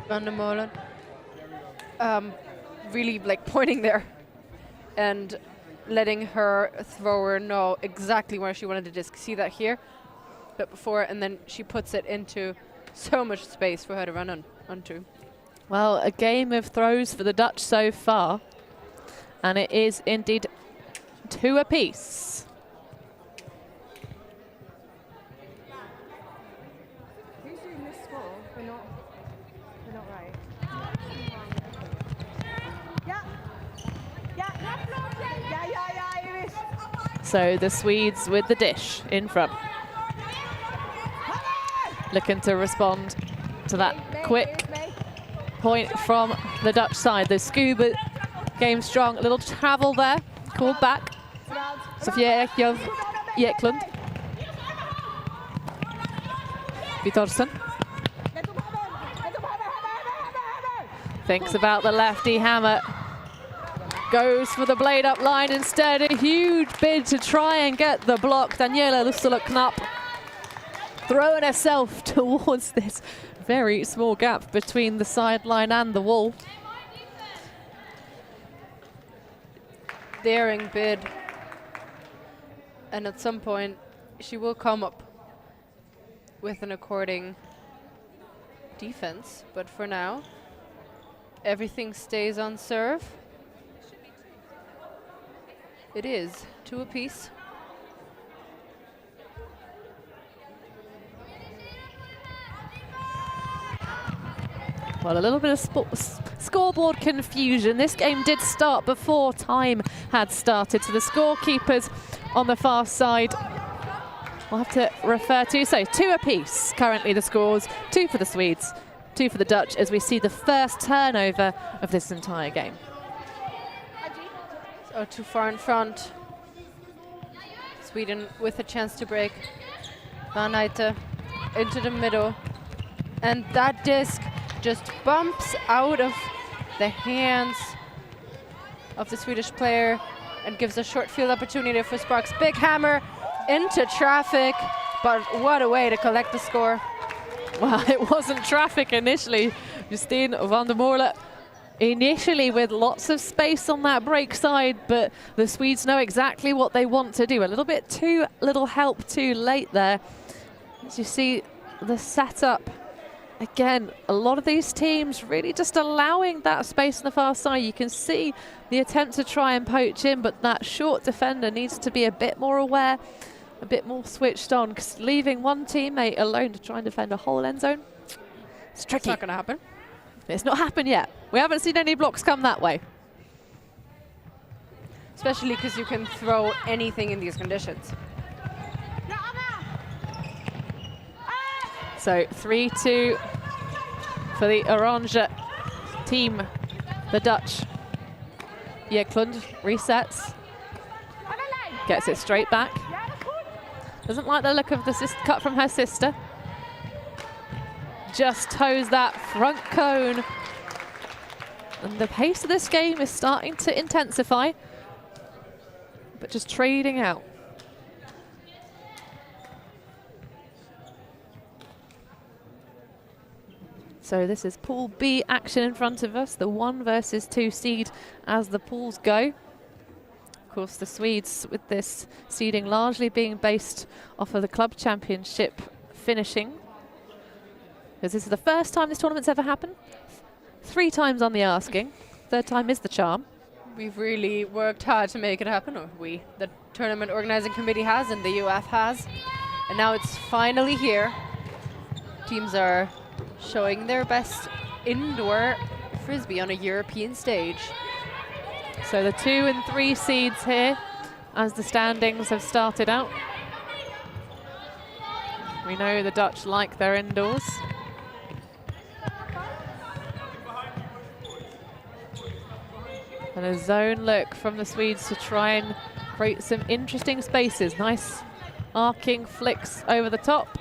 Van der Molen. Really like pointing there and letting her thrower know exactly where she wanted the disc. See that here? But before, and then she puts it into so much space for her to run onto. Well, a game of throws for the Dutch so far, and it is indeed 2 apiece. Who's doing this score? We're not right. Yeah, it is. So the Swedes with the dish in front. Looking to respond to that quick point from the Dutch side. The scuba game strong. A little travel there. Called back. Sofia Eklund. Vitorsson. Thinks about the lefty hammer. Goes for the blade up line instead. A huge bid to try and get the block. Daniela Lusula-Knapp throwing herself towards this very small gap between the sideline and the wall. Daring bid. And at some point, she will come up with an according defense. But for now, everything stays on serve. It is 2 apiece. Well, a little bit of scoreboard confusion. This game did start before time had started, so the scorekeepers on the far side we'll have to refer to. So 2 apiece currently the scores, 2 for the Swedes, 2 for the Dutch, as we see the first turnover of this entire game. Oh, too far in front. Sweden with a chance to break. Van Eijten into the middle. And that disc just bumps out of the hands of the Swedish player and gives a short field opportunity for Sparks. Big hammer into traffic, but what a way to collect the score. Well, it wasn't traffic initially. Justine van der Molen initially with lots of space on that break side, but the Swedes know exactly what they want to do. A little bit too little help too late there. As you see the setup, again, a lot of these teams really just allowing that space on the far side. You can see the attempt to try and poach in, but that short defender needs to be a bit more aware, a bit more switched on, because leaving one teammate alone to try and defend a whole end zone, it's tricky. It's not going to happen. It's not happened yet. We haven't seen any blocks come that way. Especially because you can throw anything in these conditions. So 3-2 for the Orange team, the Dutch. Eklund resets, gets it straight back. Doesn't like the look of the cut from her sister. Just toes that front cone. And the pace of this game is starting to intensify, but just trading out. So this is Pool B action in front of us, the 1 versus 2 seed as the pools go. Of course, the Swedes with this seeding largely being based off of the club championship finishing, because this is the first time this tournament's ever happened. 3 times on the asking, 3rd time is the charm. We've really worked hard to make it happen, or we, the tournament organizing committee has and the UF has. And now it's finally here. Teams are showing their best indoor Frisbee on a European stage. So the 2 and 3 seeds here as the standings have started out. We know the Dutch like their indoors. And a zone look from the Swedes to try and create some interesting spaces. Nice arcing flicks over the top,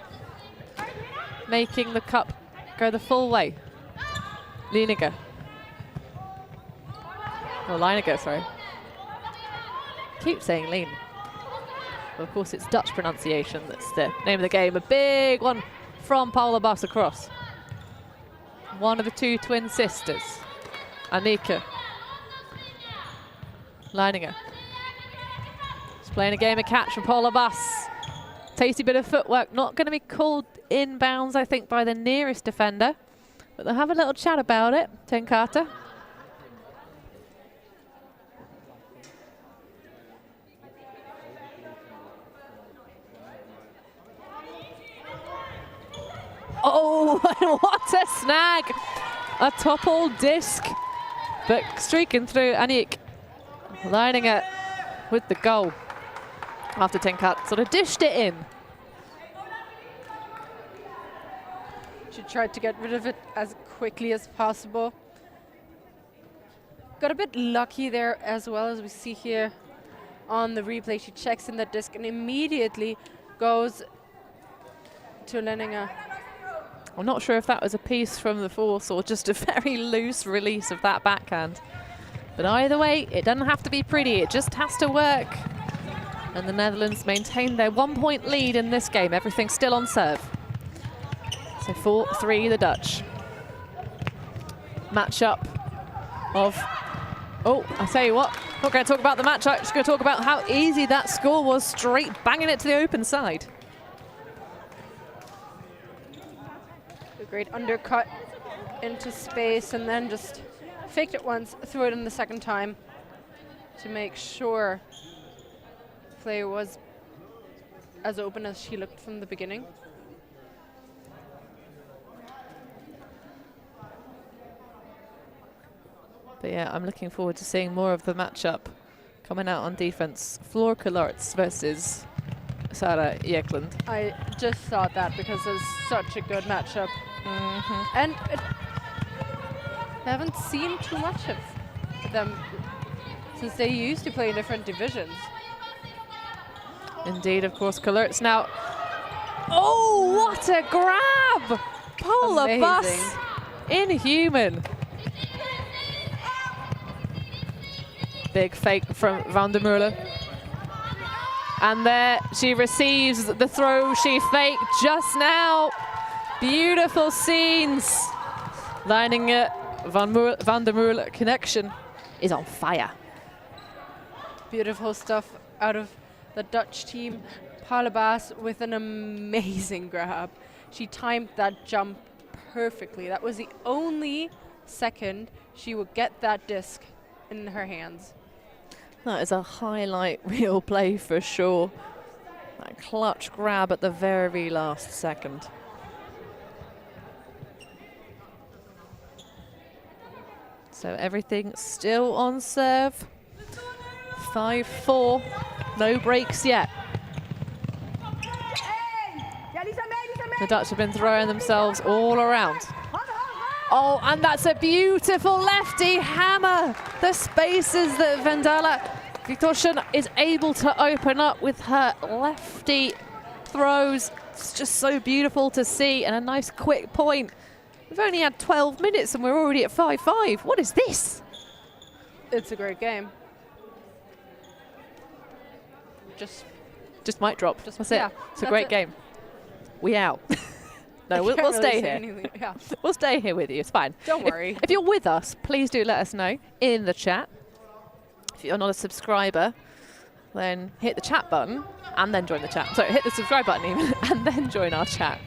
making the cup go the full way. Lineker. Or Lineker, sorry. Keep saying Lean. Well, of course, it's Dutch pronunciation that's the name of the game. A big one from Paula Bas across. one of the two twin sisters, Annika. Leininger. He's playing a game of catch from Paula Bass. Tasty bit of footwork, not going to be called inbounds, I think, by the nearest defender. But they'll have a little chat about it, Tenkate. Oh, what a snag! A topple disc, but streaking through Anik, lining it with the goal. After Tenkate sort of dished it in. She tried to get rid of it as quickly as possible. Got a bit lucky there as well, as we see here on the replay. She checks in the disc and immediately goes to Leininger. I'm not sure if that was a piece from the force or just a very loose release of that backhand. But either way, it doesn't have to be pretty, it just has to work. And the Netherlands maintain their 1-point lead in this game. Everything's still on serve. So 4-3 the Dutch. Matchup of, oh, I tell you what, not going to talk about the matchup, just going to talk about how easy that score was, straight banging it to the open side. Great undercut into space and then just faked it once, threw it in the second time to make sure play was as open as she looked from the beginning. But yeah, I'm looking forward to seeing more of the matchup coming out on defense. Floor Kullarts versus Sarah Eklund. I just thought that because it's such a good matchup. And I haven't seen too much of them since they used to play in different divisions. Indeed, of course, Kullarts now. Oh, what a grab! Paula Bass, inhuman. Big fake from Van der Merle. And there she receives the throw she faked just now. Beautiful scenes. Lining it, Van der Merle connection is on fire. Beautiful stuff out of the Dutch team. Paula Bass with an amazing grab. She timed that jump perfectly. That was the only second she would get that disc in her hands. That is a highlight reel play for sure. That clutch grab at the very last second. So everything still on serve. 5-4, no breaks yet. The Dutch have been throwing themselves all around. Oh, and that's a beautiful lefty hammer. The spaces that Vendela Viktorsson is able to open up with her lefty throws. It's just so beautiful to see, and a nice quick point. We've only had 12 minutes and we're already at 5-5. What is this? It's a great game. Just might drop. That's it. Yeah, it's a great game. We out. No, we'll stay here. Yeah. We'll stay here with you. It's fine. Don't worry. If you're with us, please do let us know in the chat. If you're not a subscriber, then hit the chat button and then join the chat. So hit the subscribe button even and then join our chat.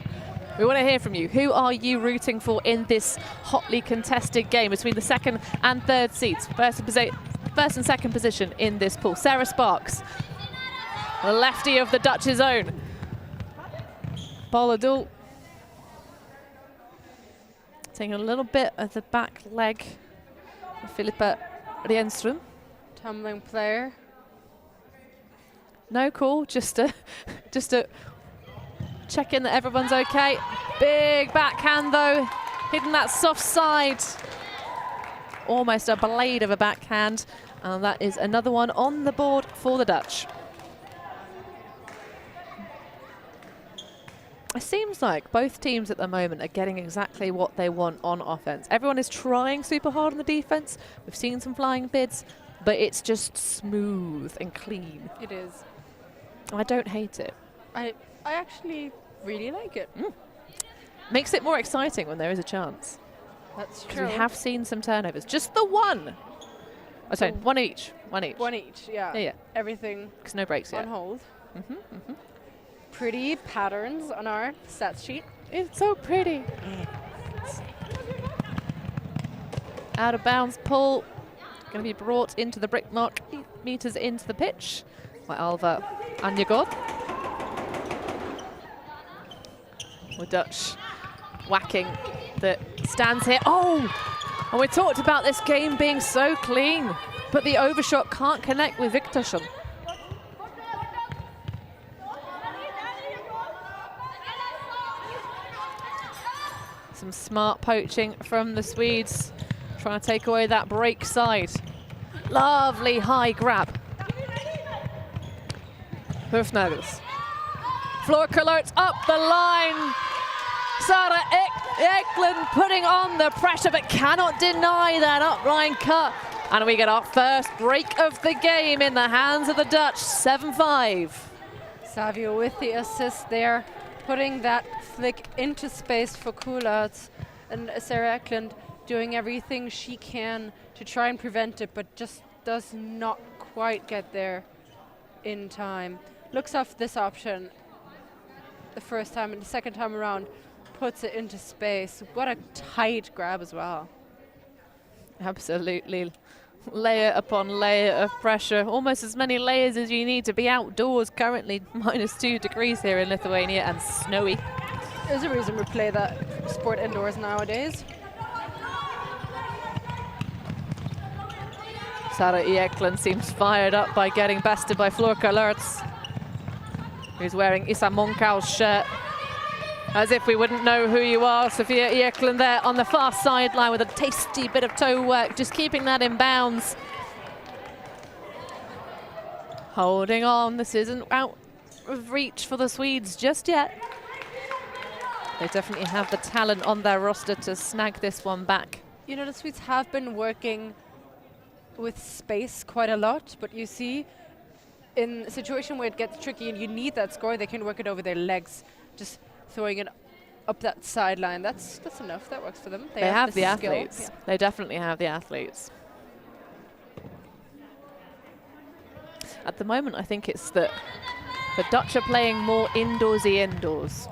We want to hear from you. Who are you rooting for in this hotly contested game between the second and third seeds? First and second position in this pool. Sarah Sparks, the lefty of the Dutch's own. Paula Doel taking a little bit of the back leg of Filippa Renström. Tumbling player. No call, just a check in that everyone's okay. Big backhand though, hitting that soft side. Almost a blade of a backhand. And that is another one on the board for the Dutch. It seems like both teams at the moment are getting exactly what they want on offense. Everyone is trying super hard on the defense. We've seen some flying bids, but it's just smooth and clean. It is. I don't hate it. I actually really like it. Makes it more exciting when there is a chance. That's 'Cause true. we have seen some turnovers. Just the one. Oh, sorry, one each. One each. One each, yeah. Yeah. Everything Because no breaks on yet. hold. Pretty patterns on our stats sheet. It's so pretty. Out of bounds pull. Going to be brought into the brick mark, 8 meters into the pitch by Alva Anjegod. With Dutch whacking the stands here. Oh! And we talked about this game being so clean, but the overshot can't connect with Viktorsson. Some smart poaching from the Swedes, trying to take away that break side. Lovely high grab. Hoofnagels. Floor Kalert up the line. Sarah Eklund putting on the pressure, but cannot deny that upline cut. And we get our first break of the game in the hands of the Dutch, 7-5. Savio with the assist there, putting that flick into space for Kulats, and Sarah Eklund doing everything she can to try and prevent it, but just does not quite get there in time. Looks off this option the first time, and the second time around puts it into space. What a tight grab as well. Absolutely. Layer upon layer of pressure. Almost as many layers as you need to be outdoors. Currently -2 degrees here in Lithuania and snowy. There's a reason we play that sport indoors nowadays. Sarah Eklund seems fired up by getting bested by Florka Lertz, who's wearing Issa Monkau's shirt. As if we wouldn't know who you are. Sofia Eklund there on the far sideline with a tasty bit of toe work, just keeping that in bounds. Holding on, this isn't out of reach for the Swedes just yet. They definitely have the talent on their roster to snag this one back. You know, the Swedes have been working with space quite a lot, but you see, in a situation where it gets tricky and you need that score, they can work it over their legs, just throwing it up that sideline. That's enough. That works for them. They have the skill. athletes. Yeah. They definitely have the athletes. At the moment, I think it's that the Dutch are playing more indoorsy indoors.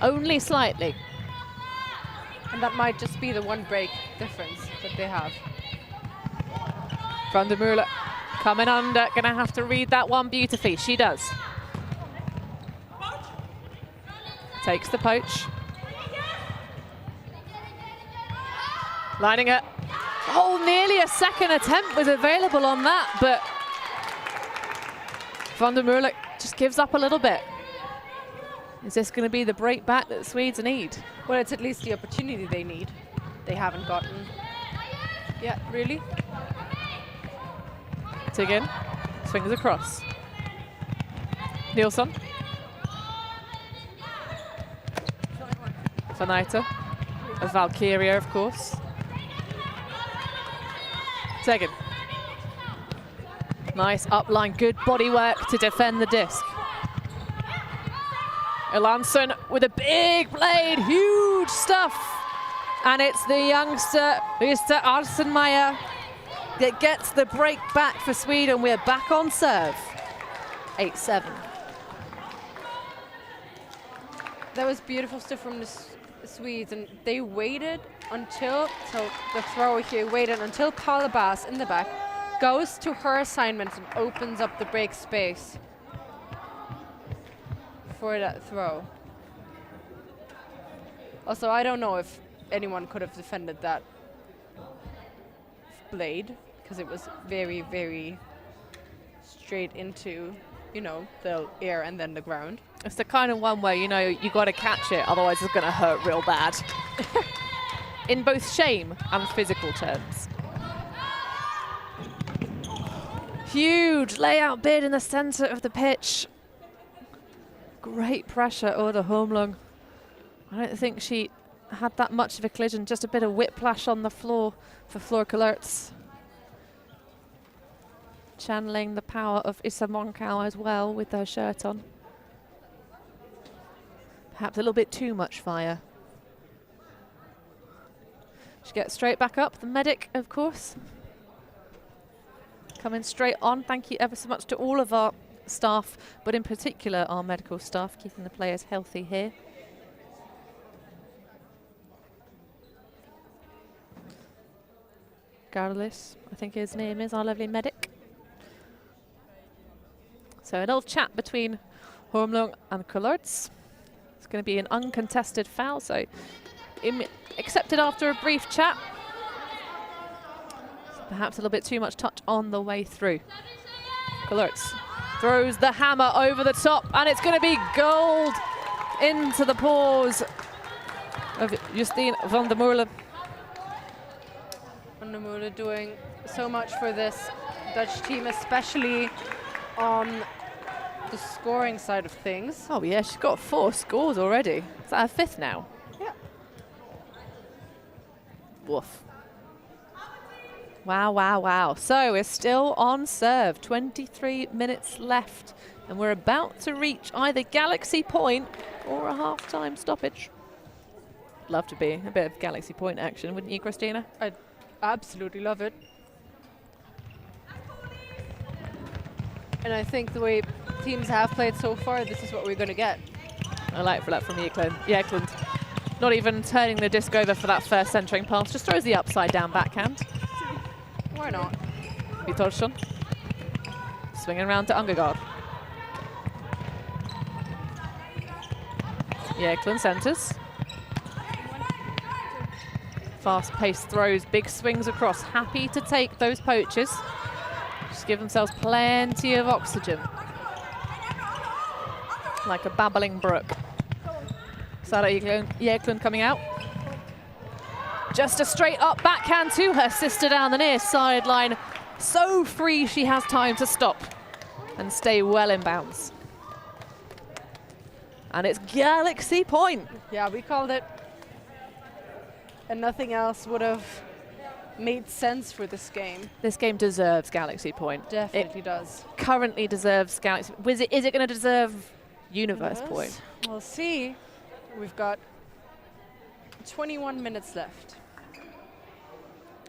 Only slightly. And that might just be the one break difference that they have. Van der Merle coming under, gonna have to read that one beautifully. She does. Takes the poach. Lining it. Oh, nearly a second attempt was available on that, but Van der Merle just gives up a little bit. Is this going to be the break back that the Swedes need? Well, it's at least the opportunity they need. They haven't gotten. Yeah, really? Tiggin swings across. Nilsson. Vanaita. A Valkyria, of course. Tiggin. Nice upline, good body work to defend the disc. Elanson with a big blade, huge stuff. And it's the youngster, Mr. Arsenmeyer, that gets the break back for Sweden. We're back on serve. 8-7. That was beautiful stuff from the Swedes, and they waited until, so the throw here waited until Paula Bass in the back goes to her assignment and opens up the break space for that throw. Also, I don't know if anyone could have defended that blade, because it was very, very straight into, you know, the air and then the ground. It's the kind of one where, you know, you got to catch it, otherwise it's going to hurt real bad. In both shame and physical terms. Huge layout bid in the center of the pitch. Great pressure, Oda Holmlund. I don't think she had that much of a collision, just a bit of whiplash on the floor for Florka Lertz. Channeling the power of Issa Monkau as well with her shirt on. Perhaps a little bit too much fire. She gets straight back up. The medic, of course, coming straight on. Thank you ever so much to all of our staff, but in particular our medical staff, keeping the players healthy here. Garliavas, I think his name is, our lovely medic. So a little chat between Hormlung and Collards. It's going to be an uncontested foul, so accepted after a brief chat. So perhaps a little bit too much touch on the way through. Collards throws the hammer over the top, and it's going to be gold into the paws of Justine van der Moerle. Van der Moerle doing so much for this Dutch team, especially on the scoring side of things. Oh yeah, she's got 4 scores already. Is that her 5th now? Yeah. Woof. Wow, wow, wow. So we're still on serve. 23 minutes left. And we're about to reach either Galaxy Point or a half-time stoppage. Love to be a bit of Galaxy Point action, wouldn't you, Christina? I'd absolutely love it. And I think the way teams have played so far, this is what we're going to get. I like that from Eklund. Not even turning the disc over for that first centering pass, just throws the upside down backhand. Why not? Vitorsson. Swinging around to Ungegaard. Eklund centers. Fast-paced throws, big swings across. Happy to take those poachers. Just give themselves plenty of oxygen. Like a babbling brook. Sara Eklund coming out. Just a straight up backhand to her sister down the near sideline. So free she has time to stop and stay well in bounds. And it's Galaxy Point. Yeah, we called it. And nothing else would have made sense for this game. This game deserves Galaxy Point. Definitely does. Currently deserves Galaxy. Is it going to deserve Universe Point? We'll see. We've got 21 minutes left.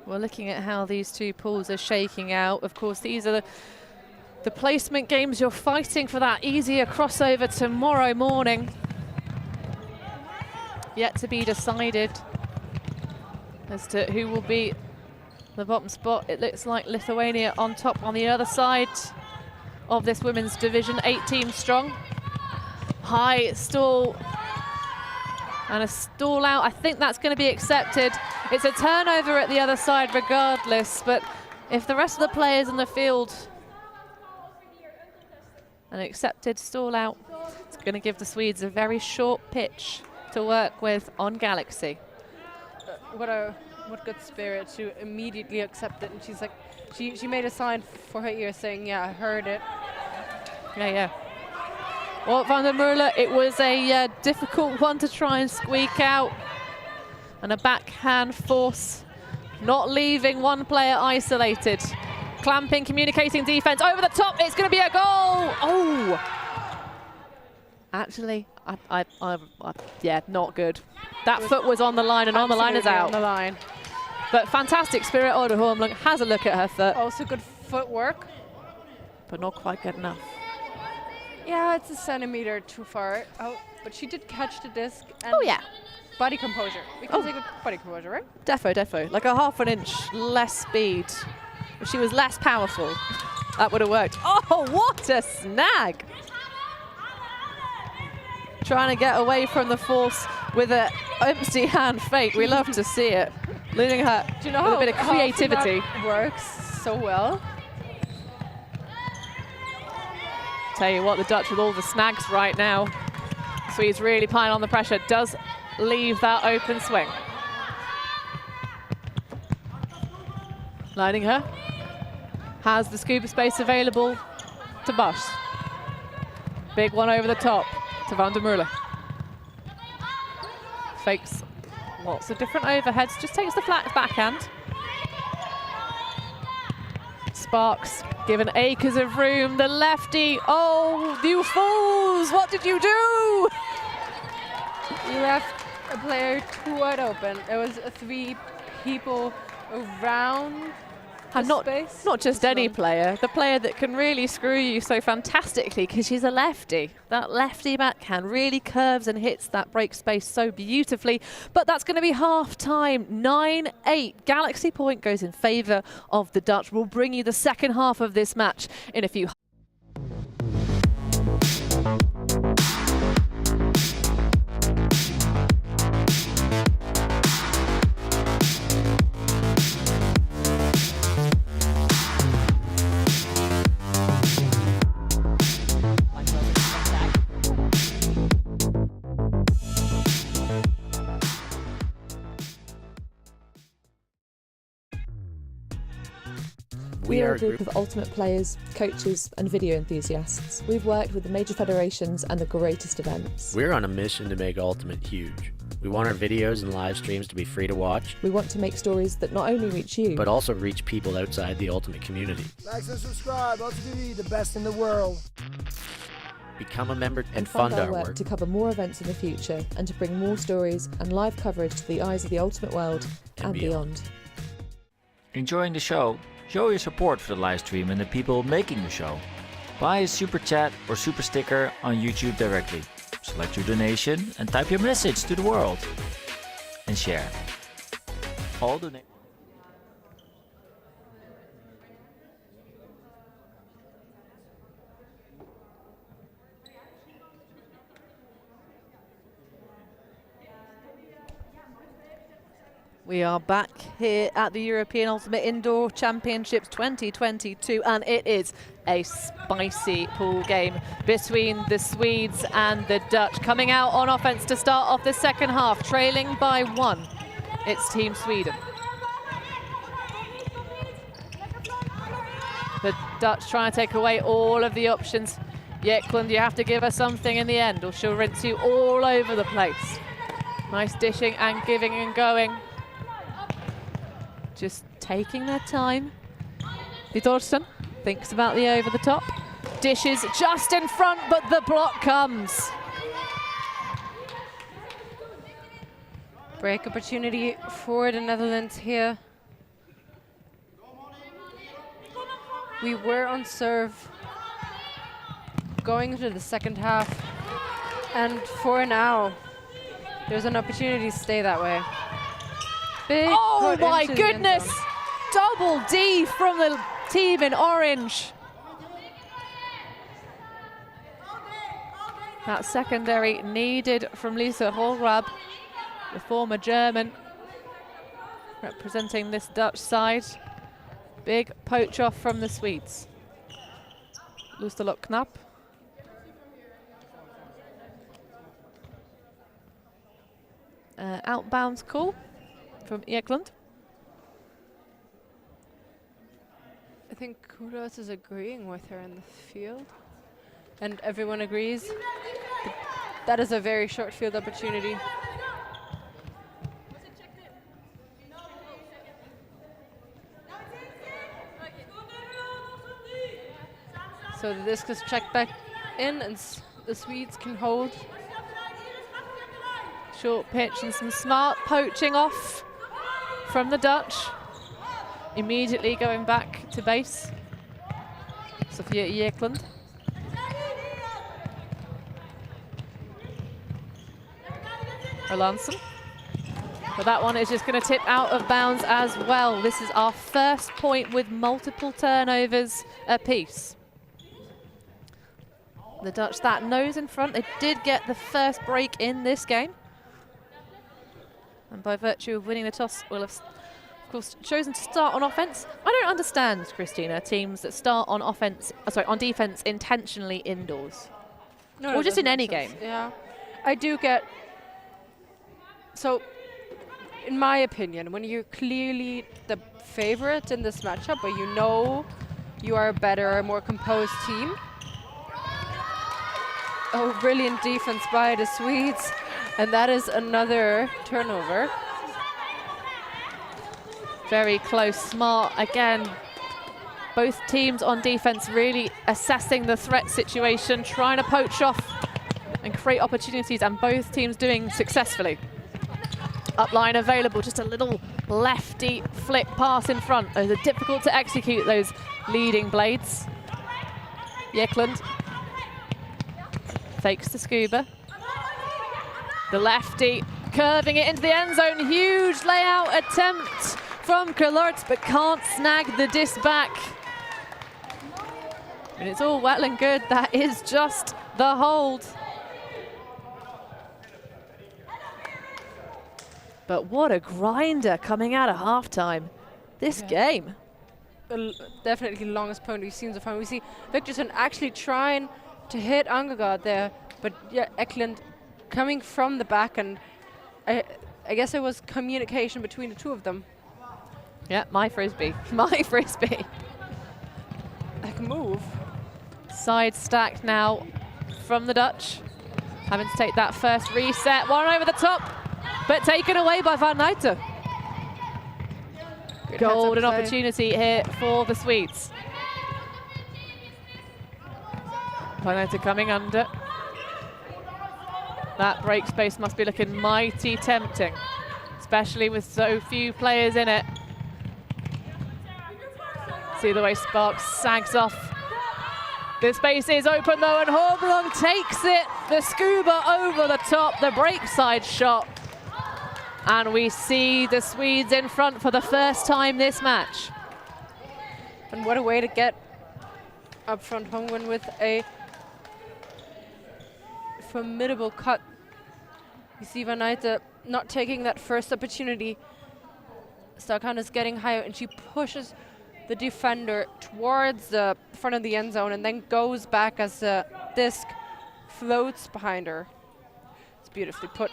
We're looking at how these two pools are shaking out. Of course, these are the placement games. You're fighting for that easier crossover tomorrow morning. Yet to be decided as to who will be the bottom spot. It looks like Lithuania on top on the other side of this women's division, 8 teams strong. High stall and a stall out. I think that's going to be accepted. It's a turnover at the other side regardless, but if the rest of the players in the field, an accepted stall out, it's going to give the Swedes a very short pitch to work with on Galaxy. What good spirit to immediately accept it. And she's like, she made a sign for her ear saying, yeah, I heard it. Yeah. Well, Van der Moerle, it was a difficult one to try and squeak out. And a backhand force, not leaving one player isolated. Clamping, communicating defense, over the top, it's going to be a goal! Oh! Actually, yeah, not good. That foot was on the line, and on the line is out. On the line. But fantastic spirit. Oda Hormlung has a look at her foot. Also good footwork. But not quite good enough. Yeah, it's a centimeter too far out, but she did catch the disc. And oh, yeah. Body composure. We can say good body composure, right? Defo. Like a ½ an inch less speed. If she was less powerful, that would have worked. Oh, what a snag! Trying to get away from the force with an empty hand fake. We love to see it. Leaving her with a bit of creativity. That works so well. Tell you what, the Dutch with all the snags right now. Swedes really piling on the pressure. Does leave that open swing. Lining her. Has the scuba space available to Bosch. Big one over the top to Van der Moerle. Fakes lots of different overheads, just takes the flat backhand. Sparks given acres of room, the lefty. Oh, you fools, what did you do? You left a player too wide open. It was a 3 people around And the space. not just any run. player, the player that can really screw you so fantastically because she's a lefty. That lefty backhand really curves and hits that break space so beautifully. But that's going to be half time, 9-8. Galaxy point goes in favour of the Dutch. We'll bring you the second half of this match in a few. We are a group of ultimate players, coaches and video enthusiasts. We've worked with the major federations and the greatest events. We're on a mission to make Ultimate huge. We want our videos and live streams to be free to watch, We want to make stories that not only reach you, but also reach people outside the Ultimate community. Like and subscribe, ULTI.TV, the best in the world. Become a member and fund fund our our work work. to cover more events in the future and to bring more stories and live coverage to the eyes of the ultimate world and beyond. Enjoying the show? Show your support for the live stream and the people making the show. Buy a super chat or super sticker on YouTube directly. Select your donation and type your message to the world. And share. All donations. We are back here at the European Ultimate Indoor Championships 2022, and it is a spicy pool game between the Swedes and the Dutch. Coming out on offense to start off the second half, trailing by 1. It's Team Sweden. The Dutch trying to take away all of the options. Eklund, you have to give her something in the end, or she'll rinse you all over the place. Nice dishing and giving and going. Just taking their time. Vitorsten thinks about the over the top. Dishes just in front, but the block comes. Break opportunity for the Netherlands here. We were on serve going into the second half, and for now, there's an opportunity to stay that way. Big Oh put my into the end goodness! zone. Double D from the team in orange. That secondary needed from Lisa Holrab, the former German, representing this Dutch side. Big poach off from the Swedes. Lusterlock Knapp. Outbounds call from Eklund. I think Kudos is agreeing with her in the field, and everyone agrees. That is a very short field opportunity. So the disc is checked back in, and the Swedes can hold. Short pitch and some smart poaching off from the Dutch. Immediately going back to base. Sofia Eklund. Erlandsen. But that one is just going to tip out of bounds as well. This is our first point with multiple turnovers apiece. The Dutch, that nose in front, they did get the first break in this game. And by virtue of winning the toss, will have, of course, chosen to start on offense. I don't understand, Christina, teams that start on offense, on defense intentionally indoors. No, or it just in doesn't any make sense. game. Yeah, I do get. So, in my opinion, when you're clearly the favorite in this matchup, but you know you are a better, a more composed team. Oh, brilliant defense by the Swedes. And that is another turnover. Very close, smart again. Both teams on defense really assessing the threat situation, trying to poach off and create opportunities, and both teams doing successfully. Upline available, just a little lefty flick pass in front. Those are difficult to execute, those leading blades. Yekland fakes to Scuba. The lefty curving it into the end zone. Huge layout attempt from Kalert, but can't snag the disc back. And it's all well and good. That is just the hold. But what a grinder coming out of halftime. This game. Definitely the longest point we've seen so far. We see Victorson actually trying to hit Angagard there, but yeah, Eklund coming from the back, and I guess it was communication between the two of them. Yeah, my Frisbee. My Frisbee. Like move. Side stacked now from the Dutch. Having to take that first reset. One over the top, but taken away by Van Nuiten. Golden opportunity here for the Swedes. Van Nuiten coming under. That break space must be looking mighty tempting, especially with so few players in it. See the way Sparks sags off. The space is open though, and Horblong takes it. The Scuba over the top, the break side shot. And we see the Swedes in front for the first time this match. And what a way to get up front. Hongwen with a formidable cut. You see Van Nuiten not taking that first opportunity. Kaunas getting higher, and she pushes the defender towards the front of the end zone and then goes back as the disc floats behind her. It's beautifully put.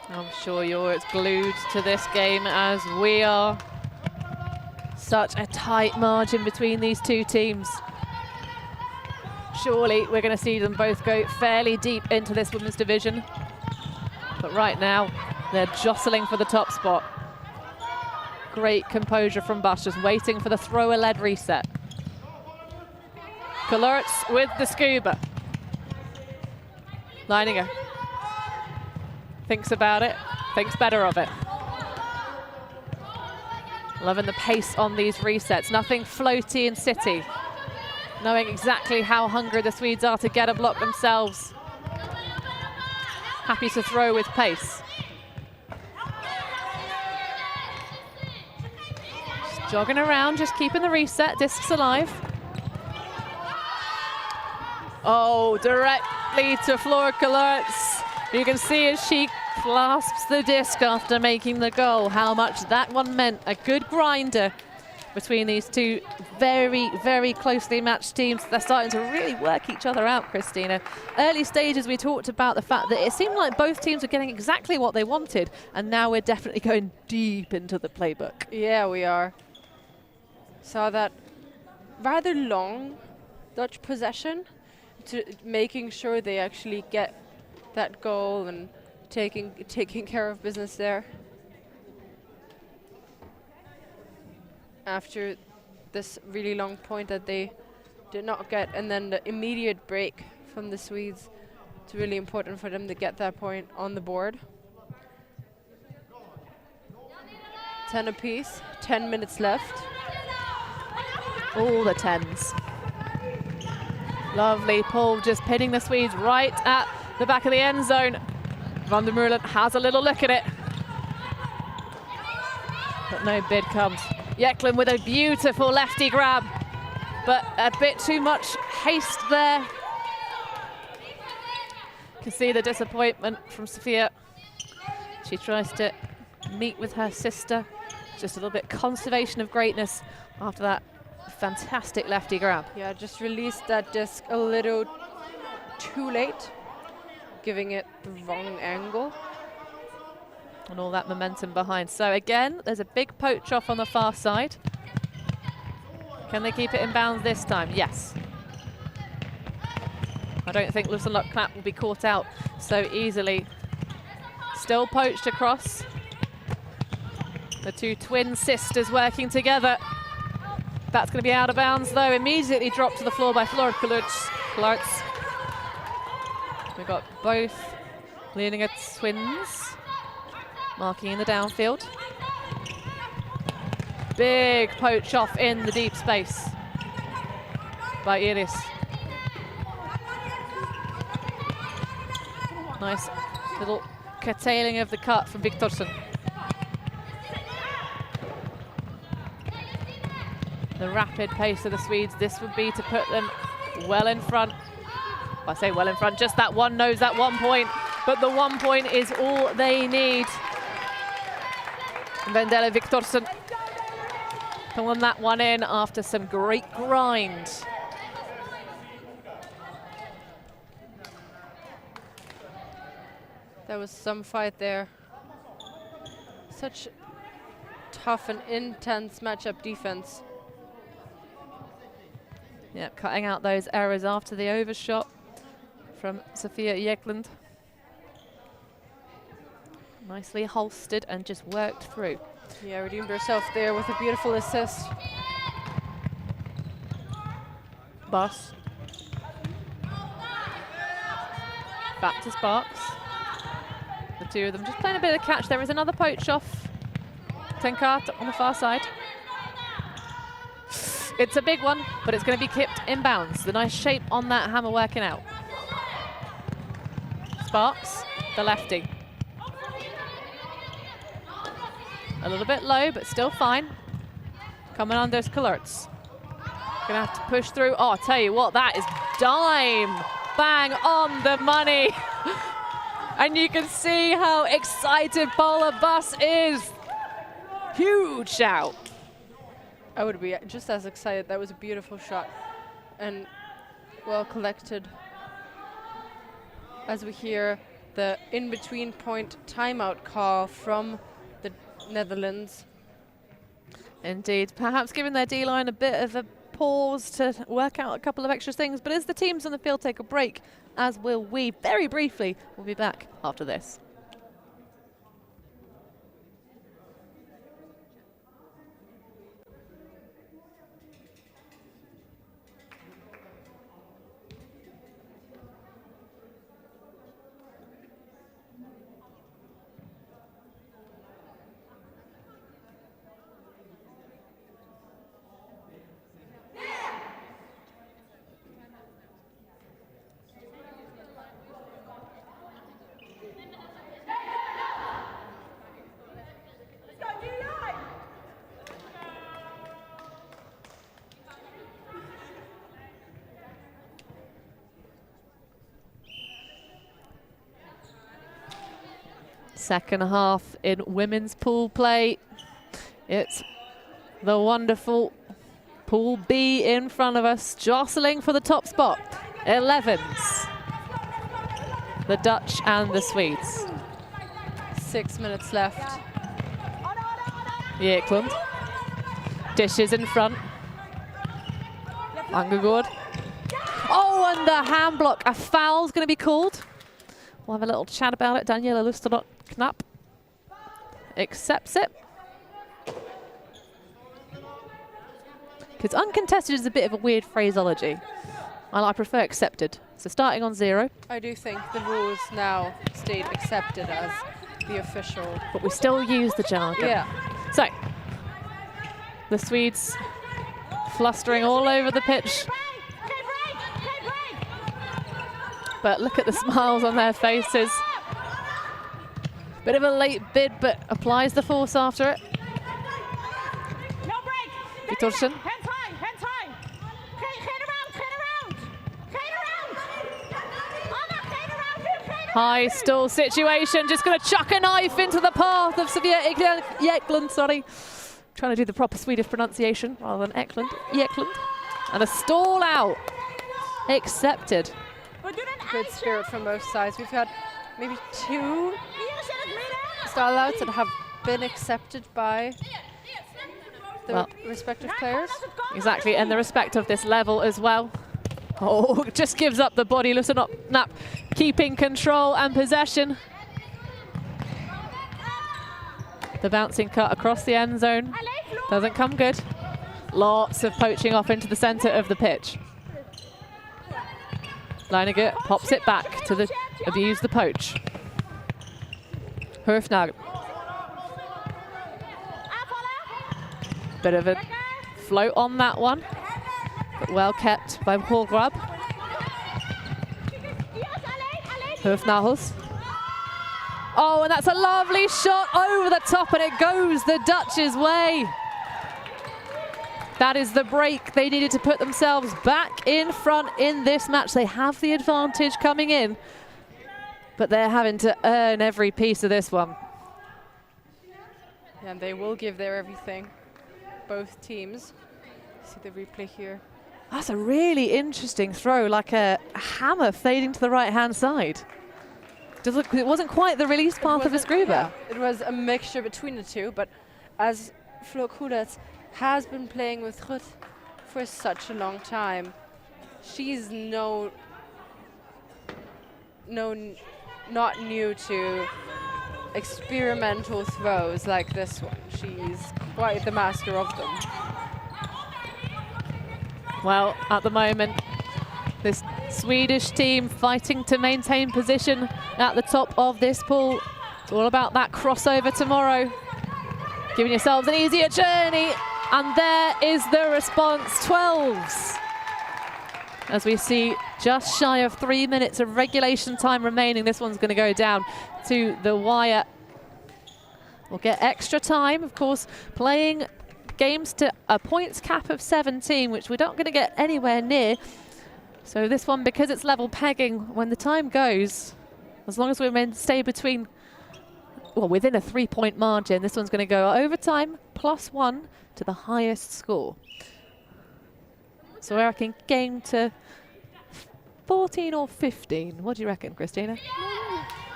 I'm sure you're as glued to this game as we are. Such a tight margin between these two teams. Surely we're going to see them both go fairly deep into this women's division. But right now, they're jostling for the top spot. Great composure from Bush, just waiting for the thrower-led reset. Kalertz with the Scuba. Leininger thinks about it, thinks better of it. Loving the pace on these resets. Nothing floaty and city. Knowing exactly how hungry the Swedes are to get a block themselves. Happy to throw with pace. Just jogging around, just keeping the reset, discs alive. Oh, directly to Flora Kalertz. You can see as she clasps the disc after making the goal, how much that one meant. A good grinder between these two very, very closely matched teams. They're starting to really work each other out, Christina. Early stages, we talked about the fact that it seemed like both teams were getting exactly what they wanted, and now we're definitely going deep into the playbook. Yeah, we are. Saw that rather long Dutch possession, to making sure they actually get that goal and taking care of business there. After this really long point that they did not get, and then the immediate break from the Swedes, it's really important for them to get that point on the board. 10 apiece, 10 minutes left. All the 10s. Lovely pull, just pinning the Swedes right at the back of the end zone. Van der Meulen has a little look at it, but no bid comes. Yekland with a beautiful lefty grab, but a bit too much haste there. You can see the disappointment from Sophia. She tries to meet with her sister. Just a little bit conservation of greatness after that fantastic lefty grab. Yeah, just released that disc a little too late, giving it the wrong angle. And all that momentum behind. So again, there's a big poach off on the far side. Can they keep it in bounds this time? Yes. I don't think Lusenlock-Clapp will be caught out so easily. Still poached across. The two twin sisters working together. That's going to be out of bounds though. Immediately dropped to the floor by Flora Kalertz. We've got both leaning at Swins. Marking in the downfield. Big poach off in the deep space by Iris. Nice little curtailing of the cut from Viktorsson. The rapid pace of the Swedes, this would be to put them well in front. I say well in front, just that one knows that 1 point, but the 1 point is all they need. Vendela Viktorsson pulling that one in after some great grind. There was some fight there. Such tough and intense matchup defense. Yeah, cutting out those errors after the overshot from Sofia Eklund. Nicely holstered and just worked through. Yeah, redeemed herself there with a beautiful assist. Boss. Back to Sparks. The two of them just playing a bit of catch. There is another poach off. Tenkart on the far side. It's a big one, but it's going to be kicked inbounds. The nice shape on that hammer working out. Sparks, the lefty. A little bit low, but still fine. Coming on, there's Kalertz. Gonna have to push through. Oh, I'll tell you what, that is dime. Bang on the money. And you can see how excited Paula Buss is. Huge shout. I would be just as excited. That was a beautiful shot and well collected. As we hear the in-between point timeout call from the Netherlands. Indeed, perhaps giving their D-line a bit of a pause to work out a couple of extra things. But as the teams on the field take a break, as will we, very briefly, we'll be back after this. Second half in women's pool play. It's the wonderful Pool B in front of us, jostling for the top spot. 11s. The Dutch and the Swedes. 6 minutes left. Eklund. Dishes in front. Angegård. Oh, and the hand block. A foul's going to be called. We'll have a little chat about it. Daniela Lusterknapp accepts it. Because uncontested is a bit of a weird phraseology. I prefer accepted. So starting on 0. I do think the rules now state accepted as the official. But we still use the jargon. Yeah. So, the Swedes flustering all over the pitch. But look at the smiles on their faces. Bit of a late bid, but applies the force after it. No break. Viktorsson. Hands high, hands high. Geen around. High stall situation, just going to chuck a knife into the path of Sofia Eklund, sorry. Trying to do the proper Swedish pronunciation rather than Eklund. Eklund. And a stall out. Accepted. Good spirit from both sides. We've had maybe 2 stall outs that have been accepted by the respective players. Exactly, and the respect of this level as well. Oh, just gives up the body. Listen up, Nap, keeping control and possession. The bouncing cut across the end zone doesn't come good. Lots of poaching off into the center of the pitch. Leininger pops it back to the abuse the poach. Hurfnagel. Bit of a float on that one, but well kept by Hallgrab. Hurfnagels. Oh, and that's a lovely shot over the top, and it goes the Dutch's way. That is the break they needed to put themselves back in front in this match. They have the advantage coming in, but they're having to earn every piece of this one. And they will give their everything, both teams. See the replay here. That's a really interesting throw, like a hammer fading to the right-hand side. It wasn't quite the release path of a Gruber. Yeah, it was a mixture between the two, but as Flo Koolets has been playing with Ruth for such a long time, she's not new to experimental throws like this one. She's quite the master of them. Well, at the moment, this Swedish team fighting to maintain position at the top of this pool. It's all about that crossover tomorrow. Giving yourselves an easier journey. And there is the response, 12s. As we see just shy of 3 minutes of regulation time remaining. This one's going to go down to the wire. We'll get extra time, of course, playing games to a points cap of 17, which we're not going to get anywhere near. So this one, because it's level pegging, when the time goes, as long as we stay between, well, within a 3-point margin, this one's going to go overtime +1 to the highest score. So I reckon game to 14 or 15. What do you reckon, Christina?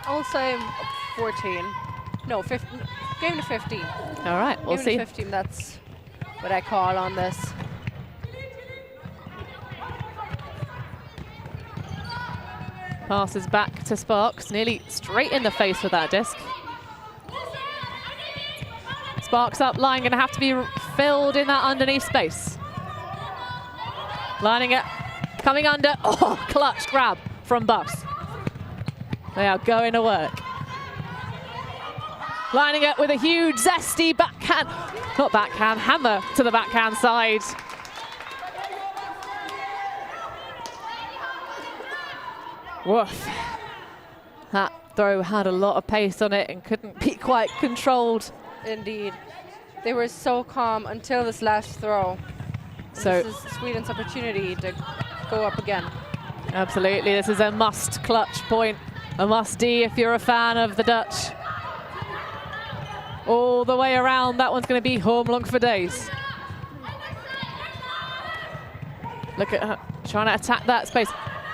I'll say 14. No, 15. Game to 15. All right, we'll see. Game to 15, that's what I call on this. Passes back to Sparks, nearly straight in the face with that disc. Sparks up line, going to have to be filled in that underneath space. Lining it, coming under. Oh, clutch grab from Bucks. They are going to work. Lining it with a huge zesty backhand, not backhand, hammer to the backhand side. Woof. That throw had a lot of pace on it and couldn't be quite controlled. Indeed. They were so calm until this last throw. So this is Sweden's opportunity to go up again. Absolutely, this is a must clutch point, a must-D if you're a fan of the Dutch. All the way around, that one's going to be home long for days. Look at her trying to attack that space.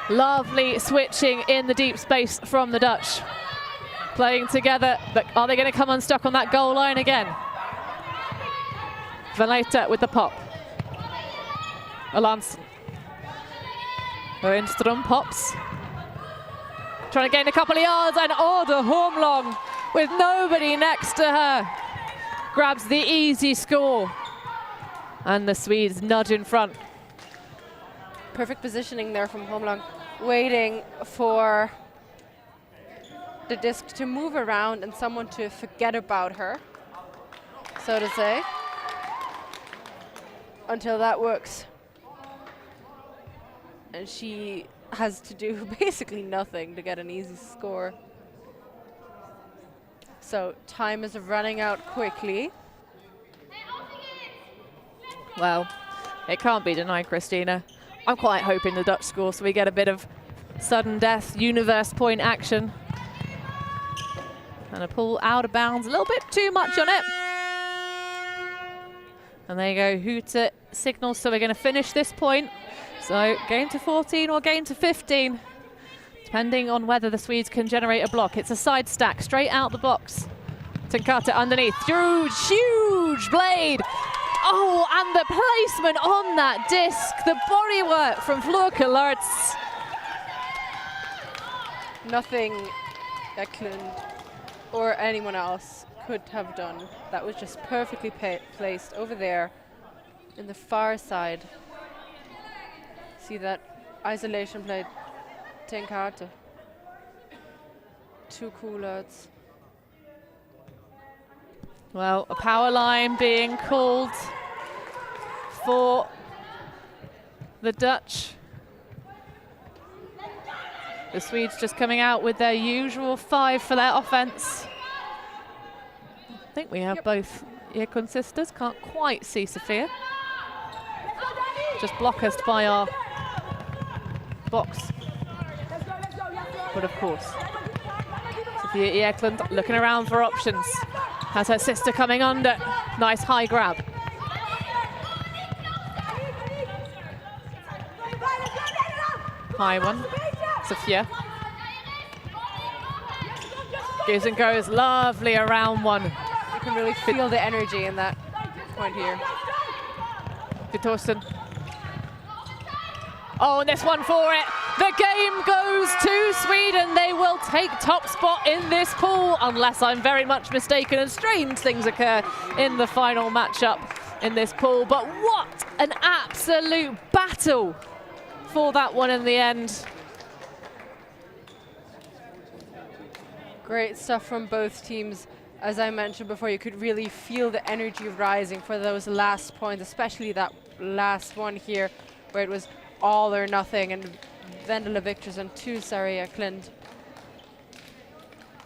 Lovely switching in the deep space from the Dutch. Playing together, but are they going to come unstuck on that goal line again? Valeta with the pop. Alanson. Lindström pops. Trying to gain a couple of yards, and the home long with nobody next to her. Grabs the easy score. And the Swedes nudge in front. Perfect positioning there from Holmlund, waiting for the disc to move around and someone to forget about her, so to say, until that works. And she has to do basically nothing to get an easy score. So time is running out quickly. Well, it can't be denied, Christina. I'm quite hoping the Dutch score so we get a bit of sudden death, universe point action. And a pull out of bounds, a little bit too much on it. And there you go, Hooter signals, so we're going to finish this point. So game to 14 or game to 15, depending on whether the Swedes can generate a block. It's a side stack, straight out the box. Tenkate underneath, huge blade. Oh, and the placement on that disc, the bodywork from Flo Koolets. Nothing Eklund or anyone else could have done. That was just perfectly placed over there in the far side. See that isolation play, Tenkate. Two Koolets. Well, a power line being called for the Dutch. The Swedes just coming out with their usual 5 for their offense. I think we have both Ekun sisters. Can't quite see Sophia. Just blocked us by our box. But of course, Sophia Eklund looking around for options. Has her sister coming under. Nice high grab. High one. Sophia. Gives and goes. Lovely around one. You can really feel the energy in that point here. Vittorsen. Oh, and this one for it. The game goes to Sweden. They will take top spot in this pool, unless I'm very much mistaken and strange things occur in the final matchup in this pool. But what an absolute battle for that one in the end. Great stuff from both teams. As I mentioned before, you could really feel the energy rising for those last points, especially that last one here, where it was all or nothing, and Vendela Victorson to Sari Eklund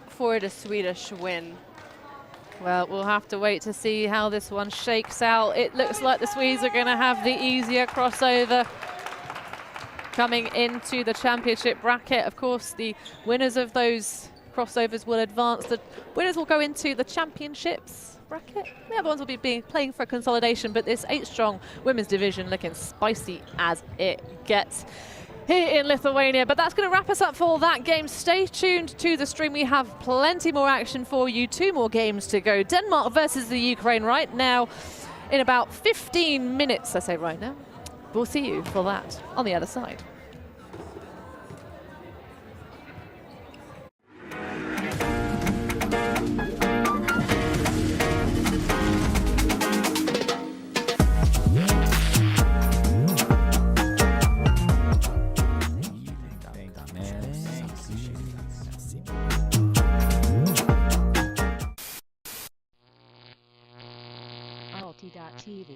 for the Swedish win. Well, we'll have to wait to see how this one shakes out. It looks like the Swedes are going to have the easier crossover coming into the championship bracket. Of course, the winners of those crossovers will advance. The winners will go into the championships bracket. The other ones will be playing for consolidation, but this 8-strong women's division looking spicy as it gets here in Lithuania. But that's going to wrap us up for that game. Stay tuned to the stream. We have plenty more action for you. 2 more games to go. Denmark versus the Ukraine right now in about 15 minutes. I say right now. We'll see you for that on the other side. ULTI.TV.